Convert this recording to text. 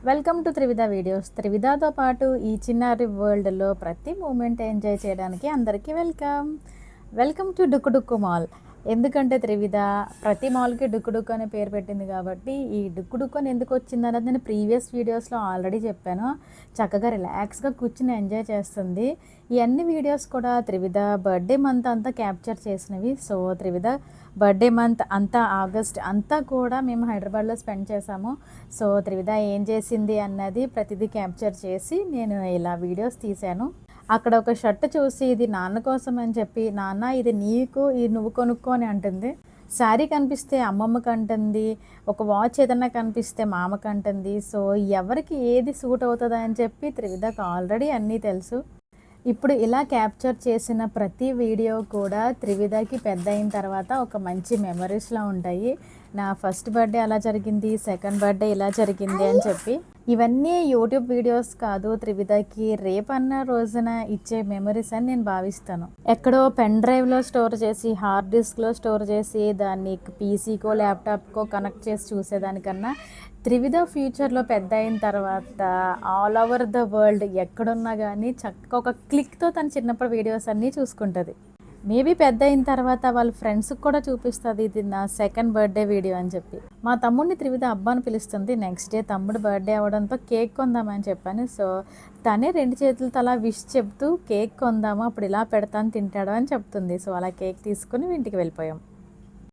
Welcome to త్రివిధ videos. త్రివిధతో పాటు ఈ చిన్నారి వరల్డ్లో ప్రతి మూమెంట్ ఎంజాయ్ చేయడానికి అందరికీ వెల్కమ్ టు డుక్కు డుక్కు మాల్. ఎందుకంటే త్రివిధ ప్రతి మాల్కి డుక్కు డుక్కు అనే పేరు పెట్టింది కాబట్టి ఈ డుక్కు డుక్కు అని ఎందుకు వచ్చింది అన్నది నేను ప్రీవియస్ వీడియోస్లో ఆల్రెడీ చెప్పాను. చక్కగా రిలాక్స్గా కూర్చుని ఎంజాయ్ చేస్తుంది. ఈ అన్ని వీడియోస్ కూడా త్రివిధ బర్త్డే మంత్ అంతా క్యాప్చర్ చేసినవి. సో త్రివిధ బర్త్డే మంత్ అంతా ఆగస్ట్ అంతా కూడా మేము హైదరాబాద్లో స్పెండ్ చేసాము. సో త్రివిధ ఏం చేసింది అన్నది ప్రతిదీ క్యాప్చర్ చేసి నేను ఇలా వీడియోస్ తీశాను. అక్కడ ఒక షర్ట్ చూసి ఇది నాన్న కోసం అని చెప్పి, నాన్న ఇది నీకు, ఇది నువ్వు కొనుక్కో అని అంటుంది. శారీ కనిపిస్తే అమ్మమ్మకి అంటుంది, ఒక వాచ్ ఏదన్నా కనిపిస్తే మామకి అంటుంది. సో ఎవరికి ఏది సూట్ అవుతుందా అని చెప్పి త్రివిధకు ఆల్రెడీ అన్నీ తెలుసు. ఇప్పుడు ఇలా క్యాప్చర్ చేసిన ప్రతి వీడియో కూడా త్రివిధకి పెద్ద అయిన తర్వాత ఒక మంచి మెమరీస్లా ఉంటాయి. నా ఫస్ట్ బర్త్డే అలా జరిగింది, సెకండ్ బర్త్డే ఇలా జరిగింది అని చెప్పి. ఇవన్నీ యూట్యూబ్ వీడియోస్ కాదు, త్రివిధకి రేపన్న రోజున ఇచ్చే మెమరీస్ అని నేను భావిస్తాను. ఎక్కడో పెన్ డ్రైవ్లో స్టోర్ చేసి, హార్డ్ డిస్క్లో స్టోర్ చేసి, దాన్ని పీసీకో ల్యాప్టాప్కో కనెక్ట్ చేసి చూసేదానికన్నా త్రివిధ ఫ్యూచర్లో పెద్ద అయిన తర్వాత ఆల్ ఓవర్ ద వరల్డ్ ఎక్కడున్నా కానీ చక్కగా ఒక క్లిక్తో తన చిన్నప్పుడు వీడియోస్ అన్నీ చూసుకుంటుంది. మేబీ పెద్ద అయిన తర్వాత వాళ్ళ ఫ్రెండ్స్కి కూడా చూపిస్తుంది, ఇది నా సెకండ్ బర్త్డే వీడియో అని చెప్పి. మా తమ్ముడిని త్రివిధ అబ్బా అని పిలుస్తుంది. నెక్స్ట్ డే తమ్ముడు బర్త్డే అవ్వడంతో కేక్ కొందామని చెప్పాను. సో తనే 2 చేతులతో అలా విష్ చెప్తూ కేక్ కొందాము, అప్పుడు ఇలా పెడతాను తింటాడు అని చెప్తుంది. సో అలా కేక్ తీసుకుని ఇంటికి వెళ్ళిపోయాం.